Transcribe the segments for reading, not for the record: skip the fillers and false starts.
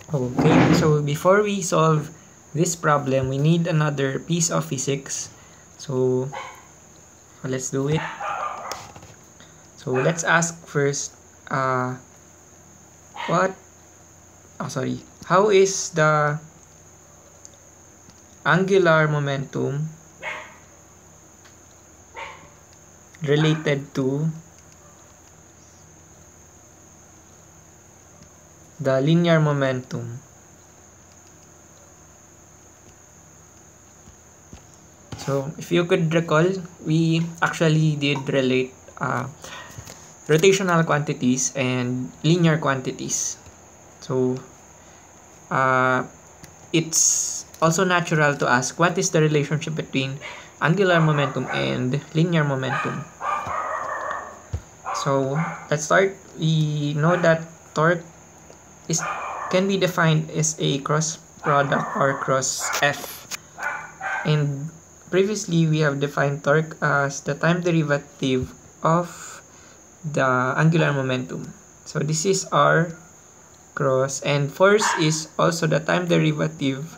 Okay, so before we solve this problem, we need another piece of physics. So let's do it. So let's ask first, what, how is the angular momentum related to the linear momentum? So if you could recall, we actually did relate rotational quantities and linear quantities. So it's also natural to ask, what is the relationship between angular momentum and linear momentum? So let's start. We know that torque can be defined as a cross product or cross F. And previously, we have defined torque as the time derivative of the angular momentum. So this is R cross, and force is also the time derivative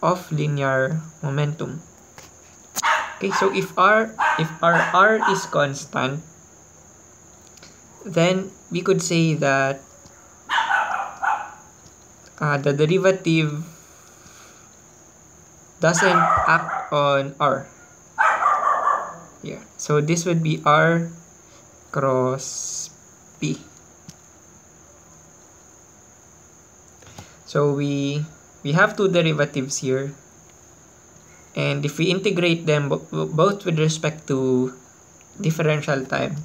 of linear momentum. Okay, so if our R is constant, then we could say that the derivative doesn't act on R. Yeah, so this would be R cross P. So we have two derivatives here, and if we integrate them both with respect to differential time,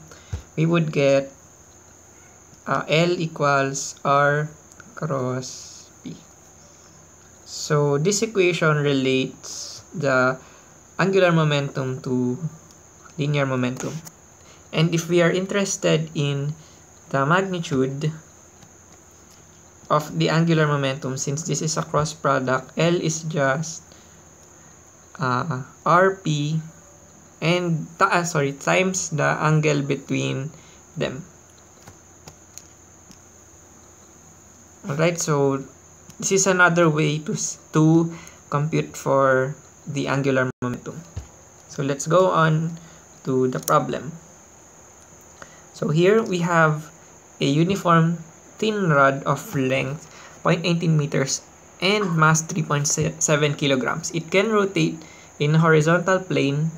we would get L equals R cross P. So this equation relates the angular momentum to linear momentum. And if we are interested in the magnitude of the angular momentum, since this is a cross product, L is just RP and times the angle between them. Alright, so this is another way to compute for the angular momentum. So let's go on to the problem. So here we have a uniform thin rod of length 0.18 meters and mass 3.7 kilograms. It can rotate in a horizontal plane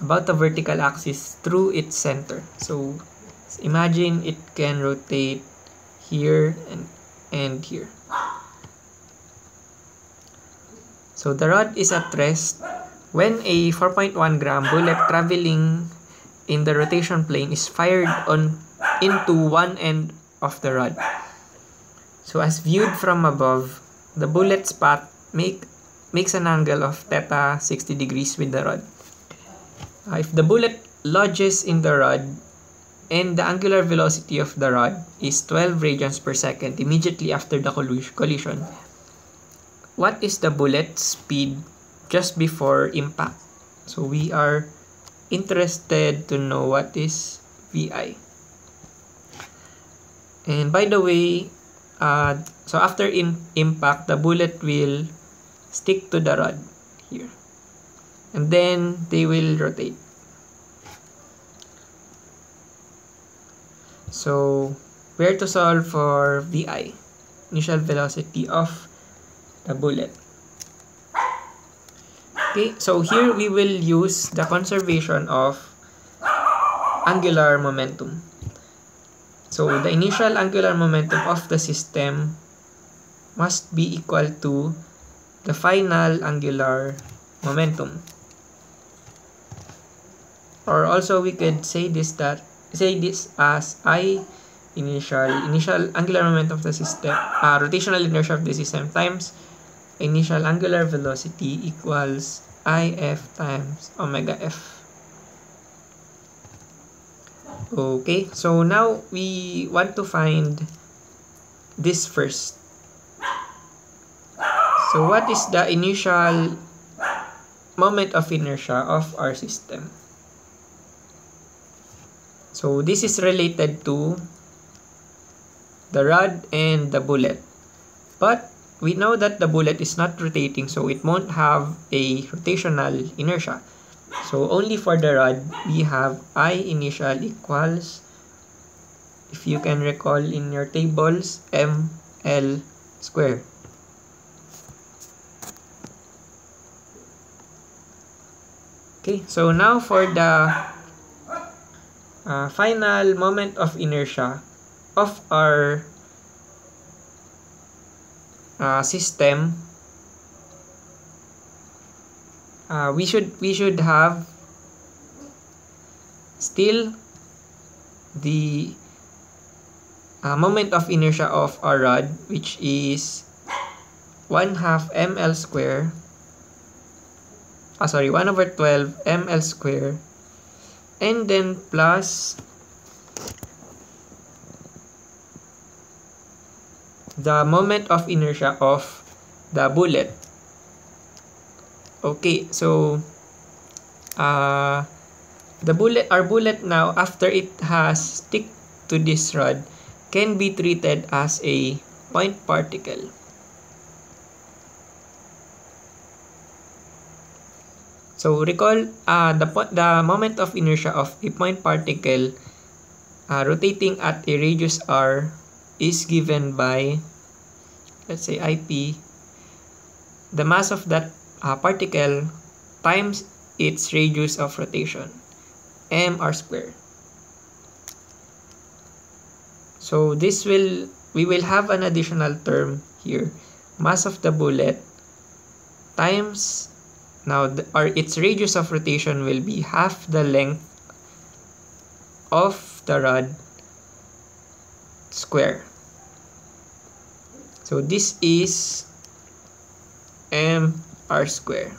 about the vertical axis through its center. So imagine it can rotate here and here. So the rod is at rest when a 4.1 gram bullet traveling in the rotation plane is fired into one end of the rod. So as viewed from above, the bullet's path makes an angle of theta 60 degrees with the rod. If the bullet lodges in the rod and the angular velocity of the rod is 12 radians per second immediately after the collision, what is the bullet's speed just before impact? So we are interested to know what is VI. And by the way, so after impact, the bullet will stick to the rod here, and then they will rotate. So where to solve for VI, initial velocity of the bullet? Okay, so here we will use the conservation of angular momentum. So the initial angular momentum of the system must be equal to the final angular momentum. Or also we could say this as I initial angular momentum of the system, rotational inertia of the system times initial angular velocity equals IF times omega F. Okay, so now we want to find this first. So what is the initial moment of inertia of our system? So this is related to the rod and the bullet. But we know that the bullet is not rotating, so it won't have a rotational inertia. So only for the rod, we have I initial equals, if you can recall in your tables, ml square. Okay, so now for the final moment of inertia of our system, we should have still the moment of inertia of our rod, which is 1/2 ml square, 1/12 ml square, and then plus the moment of inertia of the bullet. Okay, so our bullet now, after it has stick to this rod, can be treated as a point particle. So recall the moment of inertia of a point particle rotating at a radius r is given by, let's say, IP, the mass of that particle times its radius of rotation, mr squared. So we will have an additional term here, mass of the bullet times, now its radius of rotation will be half the length of the rod square. So this is mr square.